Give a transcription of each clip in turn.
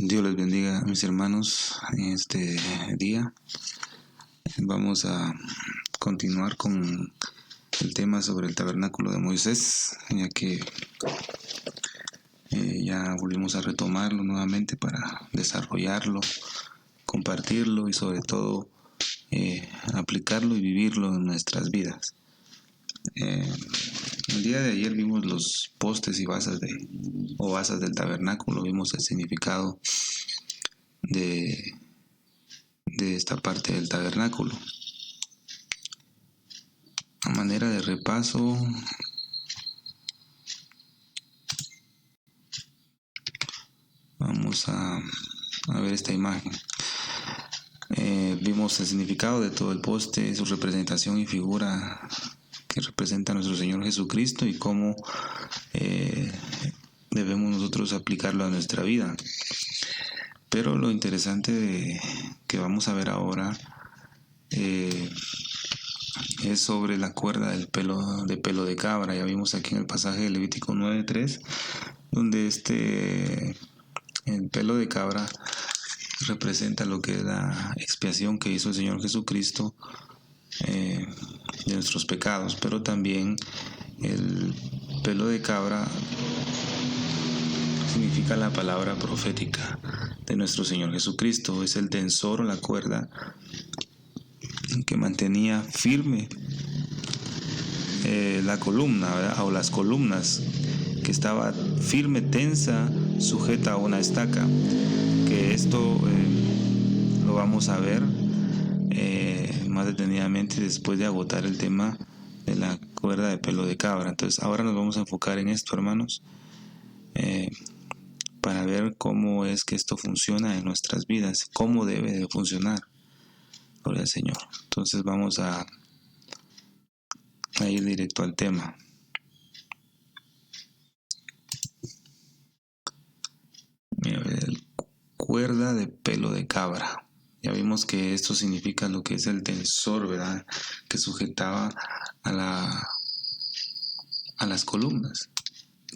Dios les bendiga, mis hermanos, en este día. Vamos a continuar con el tema sobre el tabernáculo de Moisés, ya que ya volvimos a retomarlo nuevamente para desarrollarlo, compartirlo y sobre todo aplicarlo y vivirlo en nuestras vidas. El día de ayer vimos los postes y basas del tabernáculo, vimos el significado de esta parte del tabernáculo. A manera de repaso, vamos a ver esta imagen. Vimos el significado de todo el poste, su representación y figura que representa a nuestro Señor Jesucristo y cómo debemos nosotros aplicarlo a nuestra vida. Pero lo interesante que vamos a ver ahora es sobre la cuerda del pelo de cabra. Ya vimos aquí en el pasaje de Levítico 9:3, donde el pelo de cabra representa lo que es la expiación que hizo el Señor Jesucristo de nuestros pecados, pero también el pelo de cabra significa la palabra profética de nuestro Señor Jesucristo. Es el tensor o la cuerda que mantenía firme la columna, ¿verdad? O las columnas, que estaba firme, tensa, sujeta a una estaca. Que esto lo vamos a ver más detenidamente después de agotar el tema de la cuerda de pelo de cabra. Entonces ahora nos vamos a enfocar en esto, hermanos, para ver cómo es que esto funciona en nuestras vidas, cómo debe de funcionar. Gloria al Señor. Entonces vamos a ir directo al tema. Cuerda de pelo de cabra. Ya vimos que esto significa lo que es el tensor, ¿verdad? Que sujetaba a las columnas.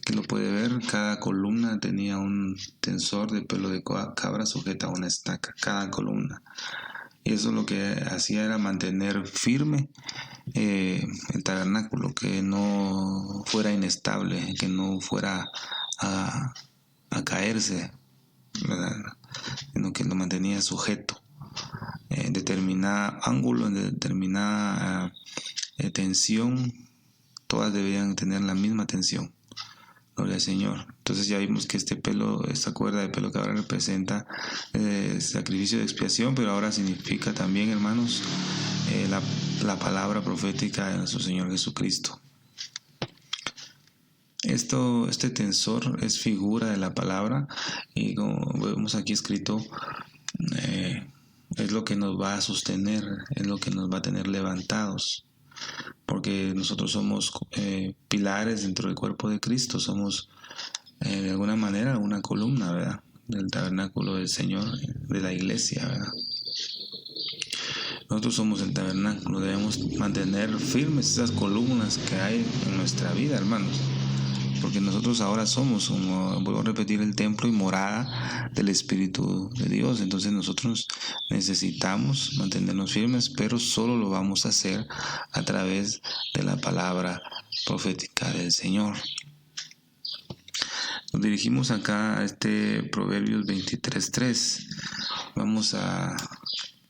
Que lo puede ver, cada columna tenía un tensor de pelo de cabra sujeta a una estaca, cada columna. Y eso lo que hacía era mantener firme el tabernáculo, que no fuera inestable, que no fuera a caerse, ¿verdad? Sino que lo mantenía sujeto. En determinado ángulo, en determinada tensión, todas debían tener la misma tensión. Gloria al Señor. Entonces ya vimos que esta cuerda de pelo cabra representa sacrificio de expiación, pero ahora significa también, hermanos, la palabra profética de nuestro Señor Jesucristo. Este tensor es figura de la palabra, y como vemos aquí escrito, es lo que nos va a sostener, es lo que nos va a tener levantados, porque nosotros somos pilares dentro del cuerpo de Cristo, somos de alguna manera una columna, ¿verdad?, del tabernáculo del Señor, de la iglesia, ¿verdad? Nosotros somos el tabernáculo, debemos mantener firmes esas columnas que hay en nuestra vida, hermanos, porque nosotros ahora somos, vuelvo a repetir, el templo y morada del Espíritu de Dios. Entonces nosotros necesitamos mantenernos firmes, pero solo lo vamos a hacer a través de la palabra profética del Señor. Nos dirigimos acá a Proverbios 23:3. Vamos a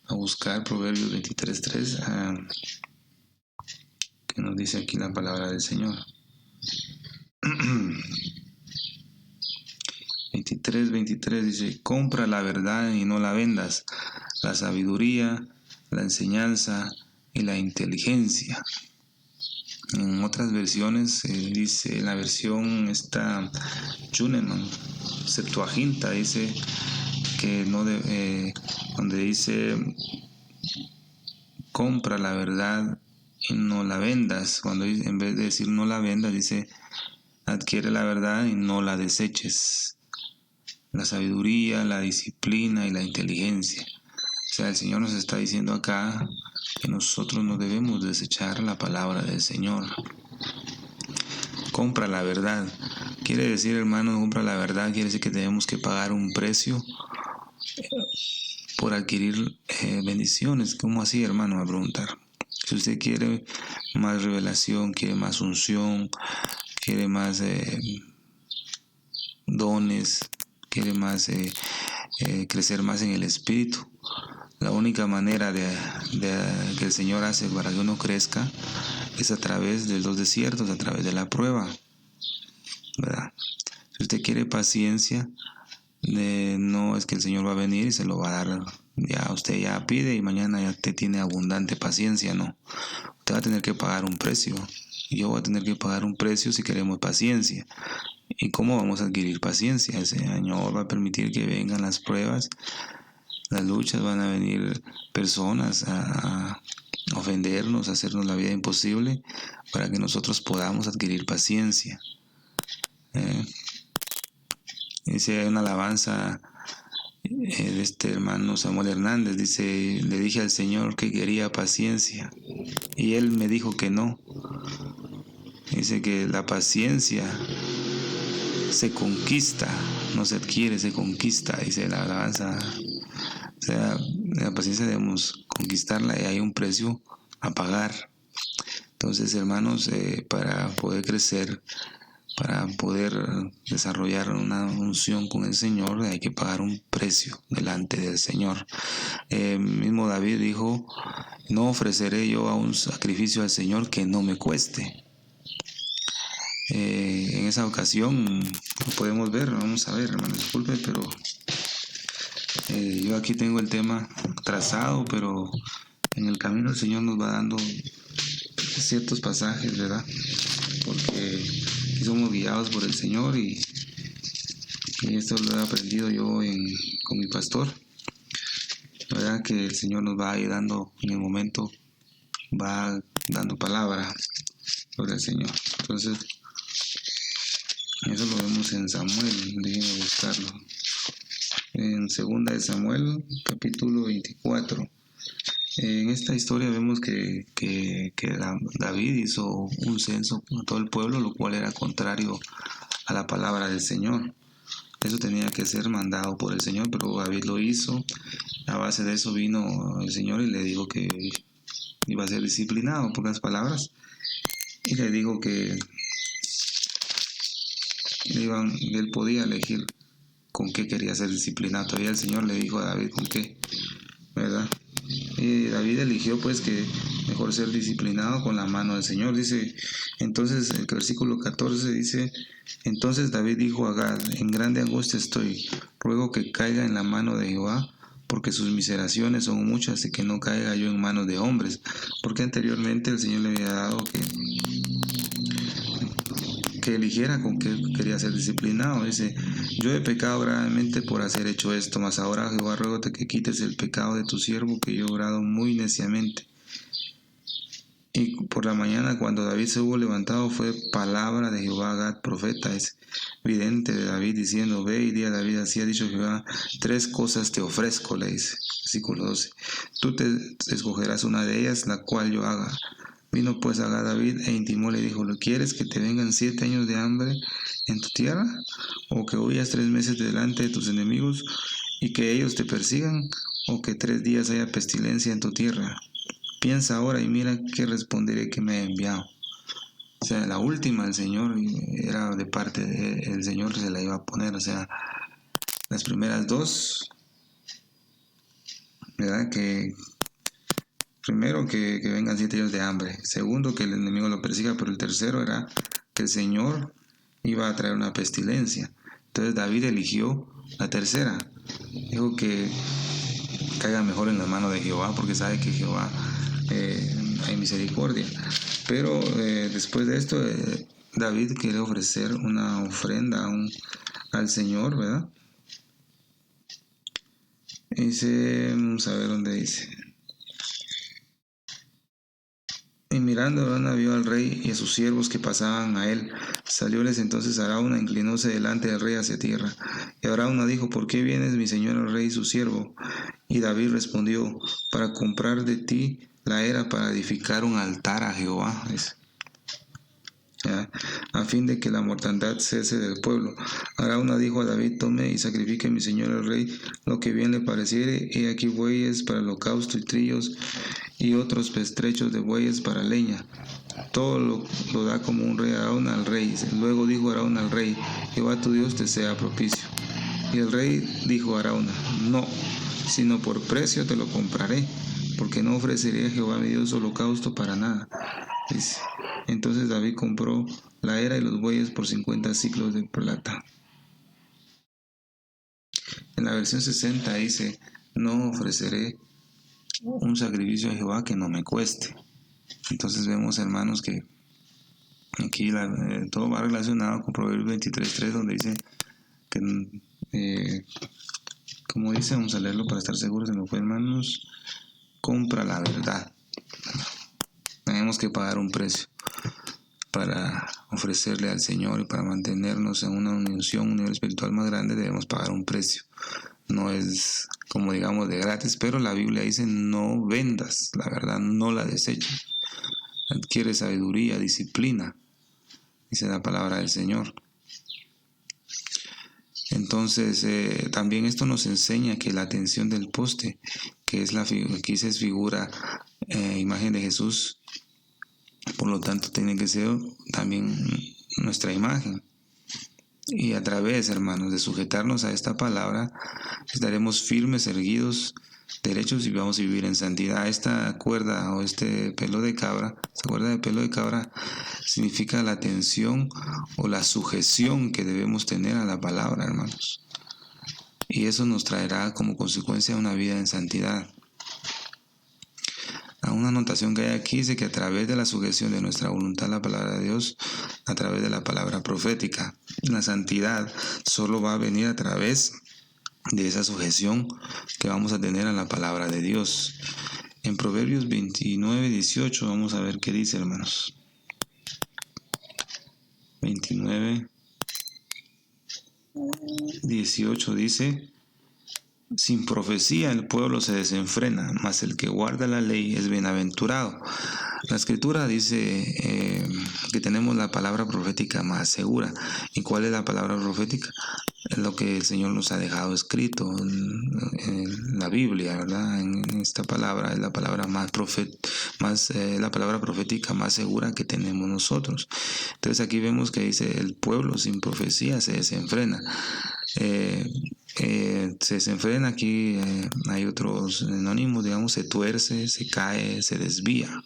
buscar Proverbios 23:3, que nos dice aquí la palabra del Señor. 23:23 dice: compra la verdad y no la vendas, la sabiduría, la enseñanza y la inteligencia. En otras versiones dice, en la versión Juneman, Septuaginta, dice que donde dice compra la verdad y no la vendas, cuando en vez de decir no la vendas, dice adquiere la verdad y no la deseches. La sabiduría, la disciplina y la inteligencia. O sea, el Señor nos está diciendo acá que nosotros no debemos desechar la palabra del Señor. Compra la verdad. quiere decir, hermano, compra la verdad, quiere decir que tenemos que pagar un precio por adquirir bendiciones. ¿Cómo así, hermano? Va a preguntar. Si usted quiere más revelación, quiere más unción, quiere más dones, quiere más crecer más en el espíritu, la única manera que el Señor hace para que uno crezca es a través de los desiertos, a través de la prueba, ¿verdad? Si usted quiere paciencia, no es que el Señor va a venir y se lo va a dar, ya usted ya pide y mañana ya te tiene abundante paciencia, no. Usted va a tener que pagar un precio. Yo voy a tener que pagar un precio si queremos paciencia. ¿Y cómo vamos a adquirir paciencia? El Señor va a permitir que vengan las pruebas, las luchas, van a venir personas a ofendernos, a hacernos la vida imposible para que nosotros podamos adquirir paciencia. Dice, hay una alabanza de este hermano Samuel Hernández, dice, le dije al Señor que quería paciencia y Él me dijo que no. Dice que la paciencia se conquista, no se adquiere, se conquista, dice la alabanza. O sea, la paciencia debemos conquistarla y hay un precio a pagar. Entonces, hermanos, para poder crecer, para poder desarrollar una unción con el Señor, hay que pagar un precio delante del Señor. Mismo David dijo, no ofreceré yo a un sacrificio al Señor que no me cueste. En esa ocasión lo podemos ver, vamos a ver, hermano, disculpe, pero yo aquí tengo el tema trazado, pero en el camino el Señor nos va dando ciertos pasajes, ¿verdad? Porque somos guiados por el Señor y esto lo he aprendido yo con mi pastor, ¿verdad? Que el Señor nos va ayudando en el momento, va dando palabra sobre el Señor. Entonces, eso lo vemos en Samuel, déjenme buscarlo. En 2 de Samuel, capítulo 24. En esta historia vemos que David hizo un censo a todo el pueblo, lo cual era contrario a la palabra del Señor. Eso tenía que ser mandado por el Señor, pero David lo hizo. A base de eso vino el Señor y le dijo que iba a ser disciplinado, en pocas palabras, y le dijo que él podía elegir con qué quería ser disciplinado. Todavía el Señor le dijo a David con qué, ¿verdad? Y David eligió pues que mejor ser disciplinado con la mano del Señor. Dice, entonces el versículo 14 dice, entonces David dijo a Gad, en grande angustia estoy, ruego que caiga en la mano de Jehová, porque sus miseraciones son muchas, y que no caiga yo en manos de hombres, porque anteriormente el Señor le había dado que eligiera con qué quería ser disciplinado. Dice, yo he pecado gravemente por hacer hecho esto, mas ahora Jehová ruégote que quites el pecado de tu siervo, que yo he obrado muy neciamente. Y por la mañana, cuando David se hubo levantado, fue palabra de Jehová a Gad, profeta, es vidente de David, diciendo, ve y di a David, así ha dicho Jehová, 3 cosas te ofrezco, le dice. Versículo 12, tú te escogerás una de ellas, la cual yo haga. Vino pues a Gad David e intimó, le dijo, ¿quieres que te vengan 7 años de hambre en tu tierra? ¿O que huyas 3 meses delante de tus enemigos y que ellos te persigan? ¿O que 3 días haya pestilencia en tu tierra? Piensa ahora y mira qué responderé que me ha enviado. O sea, la última el Señor era de parte del Señor, se la iba a poner. O sea, las primeras 2, ¿verdad? Que primero que vengan 7 años de hambre. Segundo, que el enemigo lo persiga. Pero el tercero era que el Señor iba a traer una pestilencia. Entonces David eligió la tercera. Dijo que caiga mejor en la mano de Jehová, porque sabe que Jehová hay misericordia. Pero después de esto, David quiere ofrecer una ofrenda al Señor, ¿verdad? Dice, vamos a ver dónde dice. Y mirando, Arauna vio al rey y a sus siervos que pasaban a él. Salióles entonces Arauna, inclinóse delante del rey hacia tierra. Y Arauna dijo, ¿por qué vienes, mi señor el rey y su siervo? Y David respondió, para comprar de ti la era para edificar un altar a Jehová. ¿ya? A fin de que la mortandad cese del pueblo. Arauna dijo a David: tome y sacrifique a mi señor el rey lo que bien le pareciere. He aquí bueyes para el holocausto y trillos y otros pestrechos de bueyes para leña. Todo lo da como un rey Arauna al rey. Luego dijo Arauna al rey: Jehová tu Dios te sea propicio. Y el rey dijo a Arauna: no, sino por precio te lo compraré, porque no ofrecería a Jehová mi Dios holocausto para nada. Dice. Entonces David compró la era y los bueyes por 50 siclos de plata. En la versión 60 dice: no ofreceré un sacrificio a Jehová que no me cueste. Entonces vemos, hermanos, que aquí todo va relacionado con Proverbios 23:3, donde dice que, como dice, vamos a leerlo para estar seguros, en lo que, hermanos, compra la verdad. Tenemos que pagar un precio para ofrecerle al Señor, y para mantenernos en una unión, un nivel espiritual más grande, debemos pagar un precio. No es, como digamos, de gratis, pero la Biblia dice: no vendas la verdad, no la deseches. Adquiere sabiduría, disciplina, dice la palabra del Señor. Entonces, también esto nos enseña que la tensión del poste, que es aquí se figura imagen de Jesús, por lo tanto tiene que ser también nuestra imagen. Y a través, hermanos, de sujetarnos a esta palabra, estaremos firmes, erguidos, derechos, y vamos a vivir en santidad. Esta cuerda o este pelo de cabra, esta cuerda de pelo de cabra, significa la atención o la sujeción que debemos tener a la palabra, hermanos. Y eso nos traerá como consecuencia una vida en santidad. Una anotación que hay aquí dice que a través de la sujeción de nuestra voluntad a la palabra de Dios, a través de la palabra profética, la santidad solo va a venir a través de esa sujeción que vamos a tener a la palabra de Dios. En Proverbios 29:18 vamos a ver qué dice, hermanos. 29:18 dice: sin profecía el pueblo se desenfrena, mas el que guarda la ley es bienaventurado. La Escritura dice que tenemos la palabra profética más segura. ¿Y cuál es la palabra profética? Es lo que el Señor nos ha dejado escrito en la Biblia, ¿verdad? En esta palabra es la palabra la palabra profética más segura que tenemos nosotros. Entonces aquí vemos que dice: el pueblo sin profecía se desenfrena. Se desenfrena aquí, hay otros sinónimos, digamos, se tuerce, se cae, se desvía.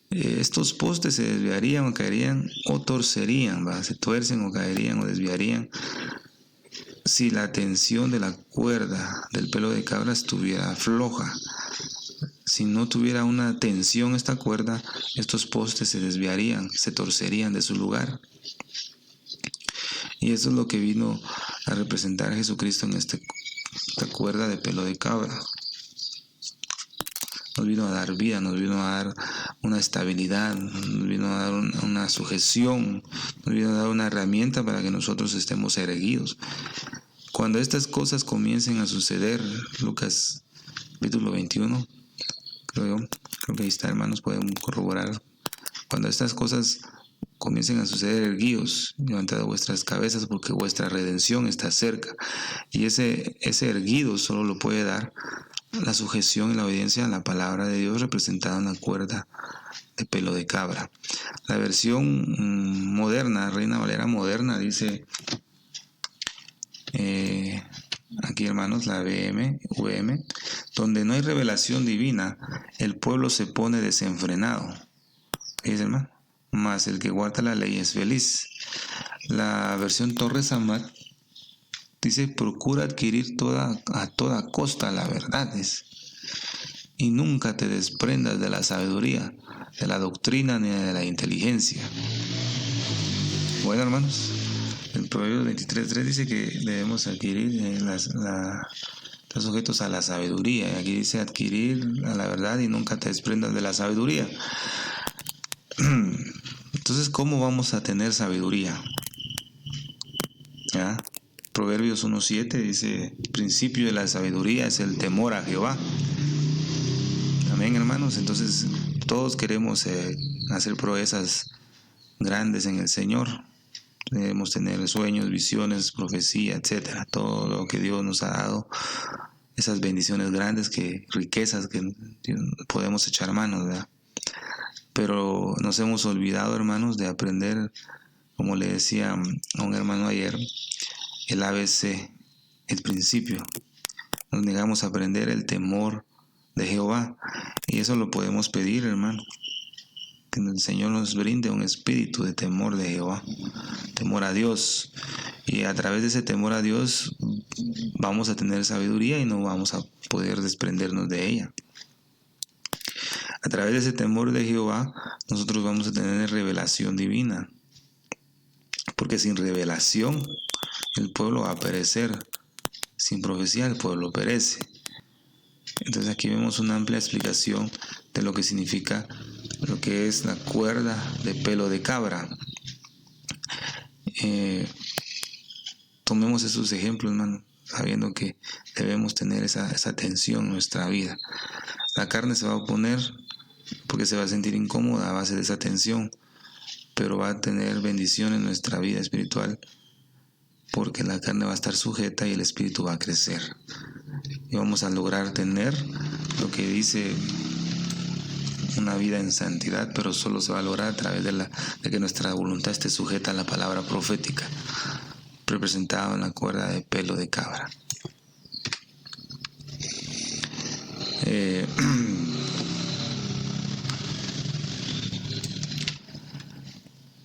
Estos postes se desviarían o caerían o torcerían, ¿va? Se tuercen o caerían o desviarían si la tensión de la cuerda del pelo de cabra estuviera floja. Si no tuviera una tensión esta cuerda, estos postes se desviarían, se torcerían de su lugar. Y eso es lo que vino a representar Jesucristo en esta cuerda de pelo de cabra. Nos vino a dar vida, nos vino a dar una estabilidad, nos vino a dar una sujeción, nos vino a dar una herramienta para que nosotros estemos erguidos. Cuando estas cosas comiencen a suceder, Lucas capítulo 21, creo que ahí está, hermanos, pueden corroborar. Cuando estas cosas comiencen a suceder, erguíos, levantad vuestras cabezas, porque vuestra redención está cerca. Y ese erguido solo lo puede dar la sujeción y la obediencia a la palabra de Dios, representada en la cuerda de pelo de cabra. La versión moderna, Reina Valera moderna, dice aquí, hermanos, la VM, donde no hay revelación divina, el pueblo se pone desenfrenado. ¿Dice, hermano? Mas el que guarda la ley es feliz. La versión Torres Amat dice: procura adquirir a toda costa la verdad, y nunca te desprendas de la sabiduría, de la doctrina ni de la inteligencia. Bueno, hermanos, el Proverbios 23:3 dice que debemos adquirir estar sujetos a la sabiduría. Y aquí dice: adquirir a la verdad y nunca te desprendas de la sabiduría. Entonces, ¿cómo vamos a tener sabiduría? ¿Ya? Proverbios 1:7 dice: principio de la sabiduría es el temor a Jehová. Amén, hermanos. Entonces todos queremos hacer proezas grandes en el Señor. Debemos tener sueños, visiones, profecía, etcétera. Todo lo que Dios nos ha dado, esas bendiciones grandes, riquezas que podemos echar mano, ¿verdad? Pero nos hemos olvidado, hermanos, de aprender, como le decía a un hermano ayer, el ABC, el principio. Nos negamos a aprender el temor de Jehová, y eso lo podemos pedir, hermano, que el Señor nos brinde un espíritu de temor de Jehová, temor a Dios, y a través de ese temor a Dios vamos a tener sabiduría y no vamos a poder desprendernos de ella. A través de ese temor de Jehová nosotros vamos a tener revelación divina, porque sin revelación el pueblo va a perecer, sin profecía el pueblo perece. Entonces aquí vemos una amplia explicación de lo que significa lo que es la cuerda de pelo de cabra. Tomemos esos ejemplos, hermano, sabiendo que debemos tener esa atención en nuestra vida. La carne se va a oponer porque se va a sentir incómoda a base de esa tensión, pero va a tener bendición en nuestra vida espiritual porque la carne va a estar sujeta y el espíritu va a crecer. Y vamos a lograr tener lo que dice una vida en santidad, pero solo se va a lograr a través de que nuestra voluntad esté sujeta a la palabra profética, representada en la cuerda de pelo de cabra.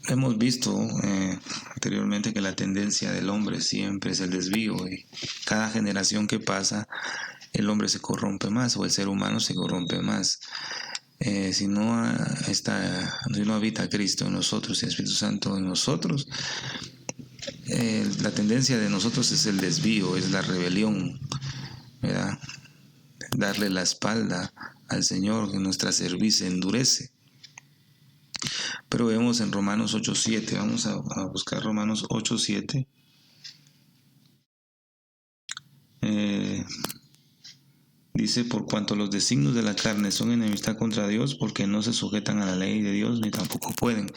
Hemos visto anteriormente que la tendencia del hombre siempre es el desvío, y cada generación que pasa el hombre se corrompe más, o el ser humano se corrompe más. Si no habita Cristo en nosotros y el Espíritu Santo en nosotros, la tendencia de nosotros es el desvío, es la rebelión, ¿verdad? Darle la espalda al Señor, que nuestra cerviz se endurece. Pero vemos en Romanos 8:7, vamos a buscar Romanos 8:7. Dice: por cuanto los designios de la carne son enemistad contra Dios, porque no se sujetan a la ley de Dios, ni tampoco pueden.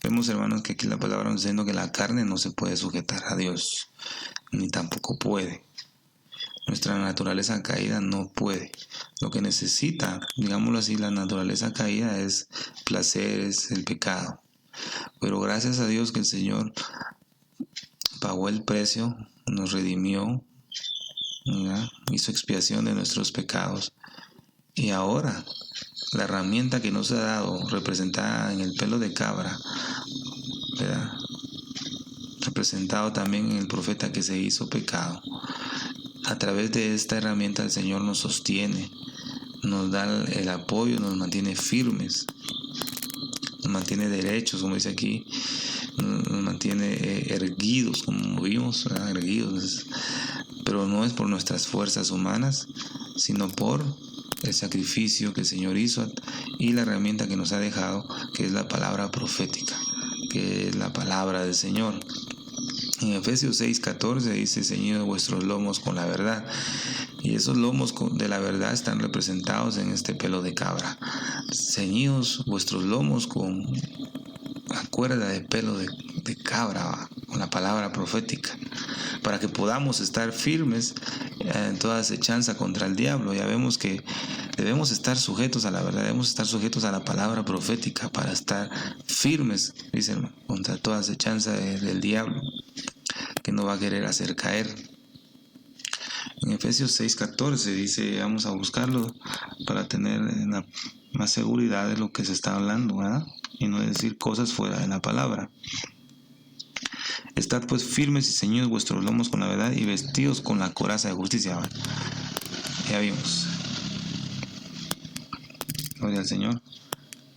Vemos, hermanos, que aquí la palabra nos está diciendo que la carne no se puede sujetar a Dios, ni tampoco puede. Nuestra naturaleza caída no puede. Lo que necesita, digámoslo así, la naturaleza caída es placeres, el pecado. Pero gracias a Dios que el Señor pagó el precio, nos redimió, ¿verdad? Hizo expiación de nuestros pecados. Y ahora, la herramienta que nos ha dado, representada en el pelo de cabra, ¿verdad? Representado también en el profeta que se hizo pecado. A través de esta herramienta el Señor nos sostiene, nos da el apoyo, nos mantiene firmes, nos mantiene derechos, como dice aquí, nos mantiene erguidos, como vimos, ¿verdad? Erguidos. Pero no es por nuestras fuerzas humanas, sino por el sacrificio que el Señor hizo y la herramienta que nos ha dejado, que es la palabra profética, que es la palabra del Señor. En Efesios 6:14 dice: ceñidos vuestros lomos con la verdad. Y esos lomos de la verdad están representados en este pelo de cabra. Ceñidos vuestros lomos con la cuerda de pelo de cabra, con la palabra profética, para que podamos estar firmes en toda acechanza contra el diablo. Ya vemos que debemos estar sujetos a la verdad, debemos estar sujetos a la palabra profética para estar firmes, dice, contra toda acechanza del diablo, que nos va a querer hacer caer. En Efesios 6:14 dice, vamos a buscarlo para tener más seguridad de lo que se está hablando, ¿verdad? Y no decir cosas fuera de la palabra. Estad pues firmes y ceñidos vuestros lomos con la verdad y vestidos con la coraza de justicia. ¿Verdad? Ya vimos. Gloria al Señor.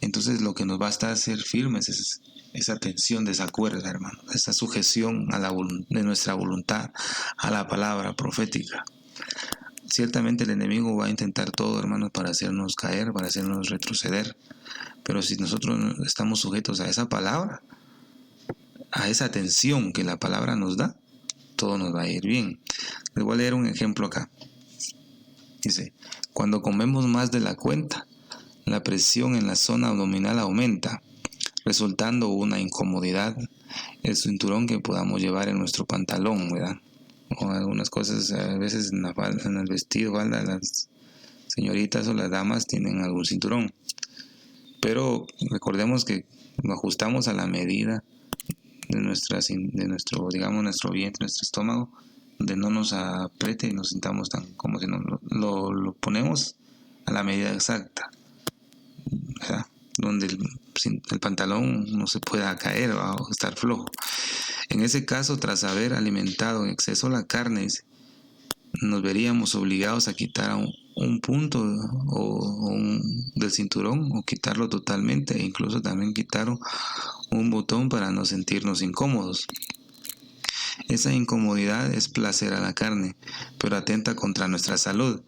Entonces lo que nos basta es ser firmes, es esa tensión de esa cuerda, hermano, esa sujeción de nuestra voluntad a la palabra profética. Ciertamente el enemigo va a intentar todo, hermanos, para hacernos caer, para hacernos retroceder. Pero si nosotros estamos sujetos a esa palabra, a esa tensión que la palabra nos da, todo nos va a ir bien. Les voy a leer un ejemplo acá. Dice: cuando comemos más de la cuenta, la presión en la zona abdominal aumenta. resultando una incomodidad el cinturón que podamos llevar en nuestro pantalón, ¿verdad? O algunas cosas, a veces en el vestido, falda, las señoritas o las damas tienen algún cinturón. Pero recordemos que lo ajustamos a la medida de nuestro, digamos, nuestro vientre, nuestro estómago, donde no nos apriete y nos sintamos tan como si lo ponemos a la medida exacta, ¿verdad? Donde el pantalón no se pueda caer o estar flojo. En ese caso, tras haber alimentado en exceso la carne, nos veríamos obligados a quitar un punto del cinturón, o quitarlo totalmente, e incluso también quitar un botón para no sentirnos incómodos. Esa incomodidad es placer a la carne, pero atenta contra nuestra salud.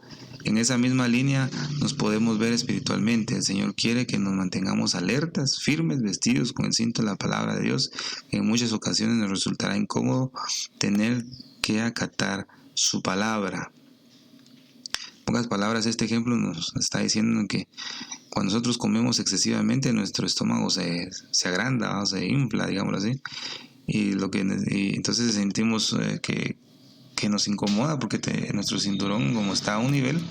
En esa misma línea nos podemos ver espiritualmente. El Señor quiere que nos mantengamos alertas, firmes, vestidos con el cinto de la palabra de Dios. En muchas ocasiones nos resultará incómodo tener que acatar su palabra. En pocas palabras, este ejemplo nos está diciendo que cuando nosotros comemos excesivamente, nuestro estómago se agranda, o se infla, digámoslo así, y entonces sentimos que nos incomoda porque nuestro cinturón, como está a un nivel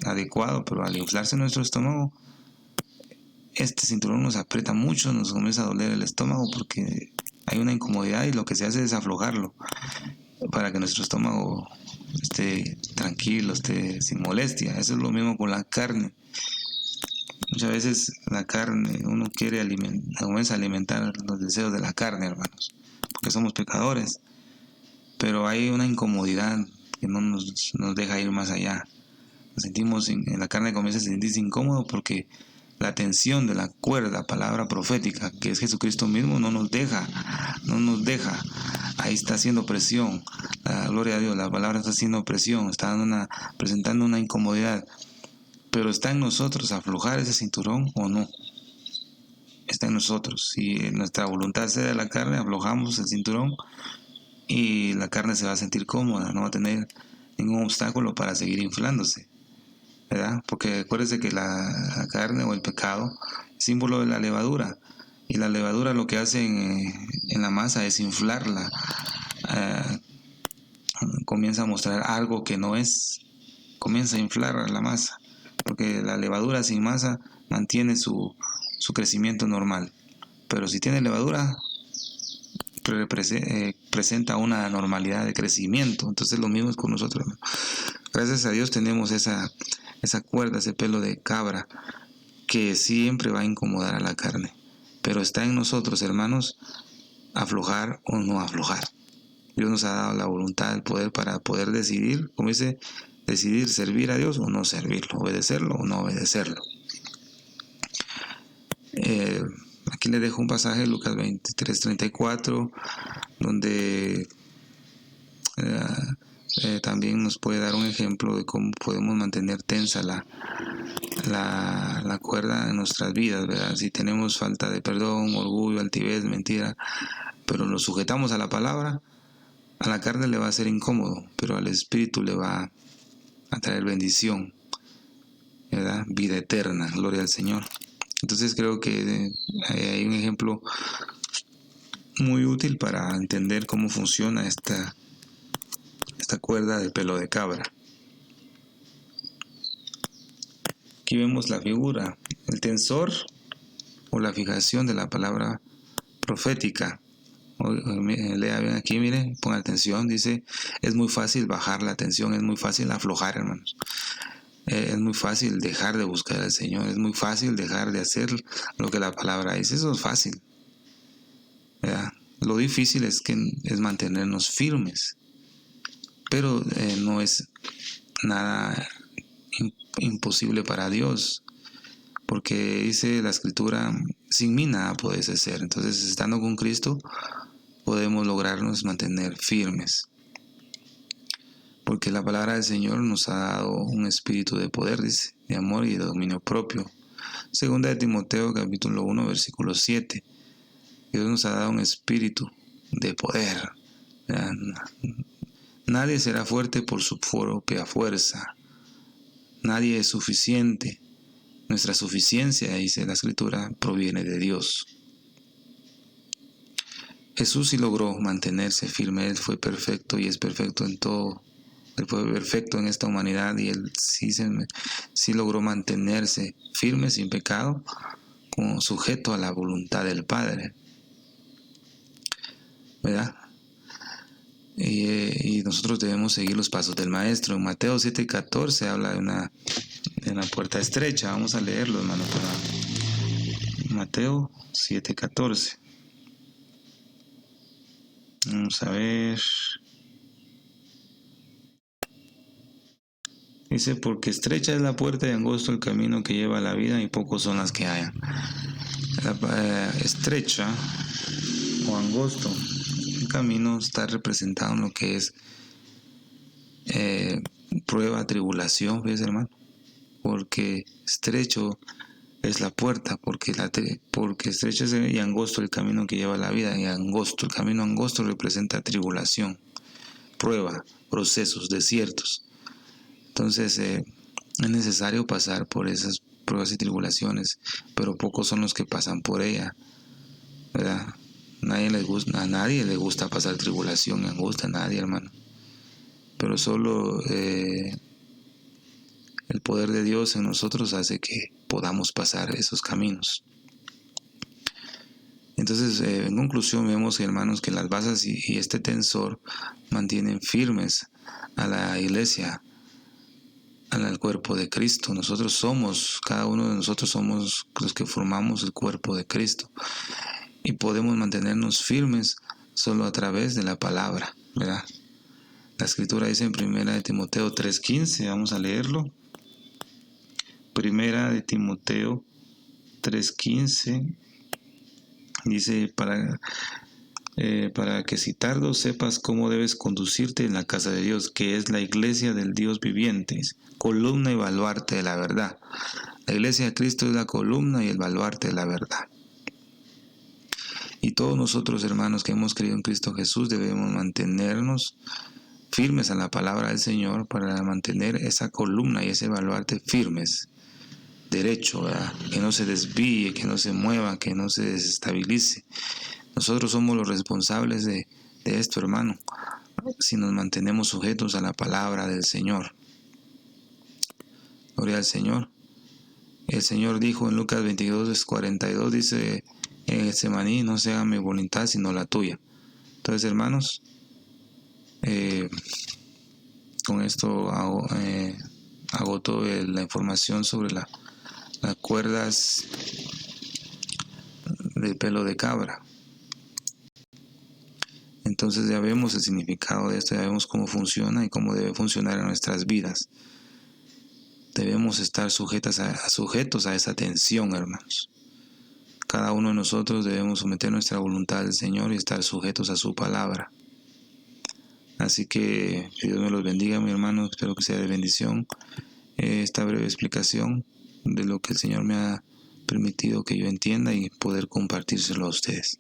adecuado, pero al inflarse nuestro estómago, este cinturón nos aprieta mucho, nos comienza a doler el estómago porque hay una incomodidad, y lo que se hace es aflojarlo para que nuestro estómago esté tranquilo, esté sin molestia. Eso es lo mismo con la carne. Muchas veces la carne, uno comienza a alimentar los deseos de la carne, hermanos, porque somos pecadores, pero hay una incomodidad que no nos deja ir más allá. La carne comienza a sentirse incómodo porque la tensión de la cuerda, palabra profética, que es Jesucristo mismo, no nos deja. Ahí está haciendo presión. La gloria a Dios, la palabra está haciendo presión, está presentando una incomodidad. Pero está en nosotros aflojar ese cinturón o no. Está en nosotros. Si nuestra voluntad cede a la carne, aflojamos el cinturón y la carne se va a sentir cómoda, no va a tener ningún obstáculo para seguir inflándose, ¿verdad? Porque acuérdense que la carne o el pecado es símbolo de la levadura, y la levadura lo que hace en la masa es inflarla. Comienza a mostrar algo que no es, comienza a inflar la masa, porque la levadura sin masa mantiene su crecimiento normal, pero si tiene levadura presenta una normalidad de crecimiento. Entonces lo mismo es con nosotros. Gracias a Dios tenemos esa cuerda, ese pelo de cabra que siempre va a incomodar a la carne, pero está en nosotros, hermanos, aflojar o no aflojar. Dios nos ha dado la voluntad, el poder para poder decidir, como dice, decidir servir a Dios o no servirlo, obedecerlo o no obedecerlo. Aquí les dejo un pasaje, Lucas 23:34, donde también nos puede dar un ejemplo de cómo podemos mantener tensa la cuerda en nuestras vidas, ¿verdad? Si tenemos falta de perdón, orgullo, altivez, mentira, pero nos sujetamos a la palabra, a la carne le va a ser incómodo, pero al espíritu le va a traer bendición, ¿verdad? Vida eterna, gloria al Señor. Entonces creo que hay un ejemplo muy útil para entender cómo funciona esta cuerda de pelo de cabra. Aquí vemos la figura, el tensor o la fijación de la palabra profética. Lea bien aquí, mire, ponga atención, dice, es muy fácil bajar la tensión, es muy fácil aflojar, hermanos. Es muy fácil dejar de buscar al Señor, es muy fácil dejar de hacer lo que la palabra dice, eso es fácil, ¿verdad? Lo difícil es mantenernos firmes, pero no es nada imposible para Dios, porque dice la Escritura, sin mí nada podéis hacer. Entonces, estando con Cristo, podemos lograrnos mantener firmes, porque la palabra del Señor nos ha dado un espíritu de poder, dice, de amor y de dominio propio. Segunda de Timoteo, capítulo 1, versículo 7. Dios nos ha dado un espíritu de poder. Nadie será fuerte por su propia fuerza. Nadie es suficiente. Nuestra suficiencia, dice la Escritura, proviene de Dios. Jesús sí logró mantenerse firme. Él fue perfecto y es perfecto en todo. Él fue perfecto en esta humanidad y Él sí logró mantenerse firme, sin pecado, como sujeto a la voluntad del Padre, ¿verdad? Y nosotros debemos seguir los pasos del Maestro. En Mateo 7:14 habla de una puerta estrecha. Vamos a leerlo, hermano. Mateo 7:14. Vamos a ver. Dice, porque estrecha es la puerta y angosto el camino que lleva a la vida y pocos son las que hayan. Estrecha o angosto, el camino está representado en lo que es prueba, tribulación, ¿ves, hermano? Porque estrecho es la puerta, porque estrecho es y angosto el camino que lleva a la vida, y angosto, el camino angosto representa tribulación, prueba, procesos, desiertos. Entonces es necesario pasar por esas pruebas y tribulaciones, pero pocos son los que pasan por ella, ¿verdad? A nadie le gusta pasar tribulación y angustia, a nadie, hermano. Pero solo el poder de Dios en nosotros hace que podamos pasar esos caminos. Entonces, en conclusión, vemos, hermanos, que las basas y este tensor mantienen firmes a la iglesia, al cuerpo de Cristo. Cada uno de nosotros somos los que formamos el cuerpo de Cristo. Y podemos mantenernos firmes solo a través de la palabra, ¿verdad? La Escritura dice en 1 Timoteo 3:15, vamos a leerlo. 1 Timoteo 3:15 dice, para que si tardo sepas cómo debes conducirte en la casa de Dios, que es la iglesia del Dios viviente, columna y baluarte de la verdad. La iglesia de Cristo es la columna y el baluarte de la verdad. Y todos nosotros, hermanos, que hemos creído en Cristo Jesús, debemos mantenernos firmes a la palabra del Señor para mantener esa columna y ese baluarte firmes, derecho, ¿verdad? Que no se desvíe, que no se mueva, que no se desestabilice. Nosotros somos los responsables de esto, hermano, si nos mantenemos sujetos a la palabra del Señor. Gloria al Señor. El Señor dijo en Lucas 22:42, dice, en Getsemaní, no se haga mi voluntad sino la tuya. Entonces, hermanos, con esto agoto la información sobre las cuerdas del pelo de cabra. Entonces ya vemos el significado de esto, ya vemos cómo funciona y cómo debe funcionar en nuestras vidas. Debemos estar sujetos a esa tensión, hermanos. Cada uno de nosotros debemos someter nuestra voluntad al Señor y estar sujetos a su palabra. Así que Dios me los bendiga, mi hermano. Espero que sea de bendición esta breve explicación de lo que el Señor me ha permitido que yo entienda y poder compartírselo a ustedes.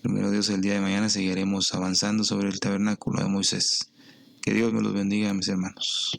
Primero Dios, el día de mañana seguiremos avanzando sobre el tabernáculo de Moisés. Que Dios me los bendiga, mis hermanos.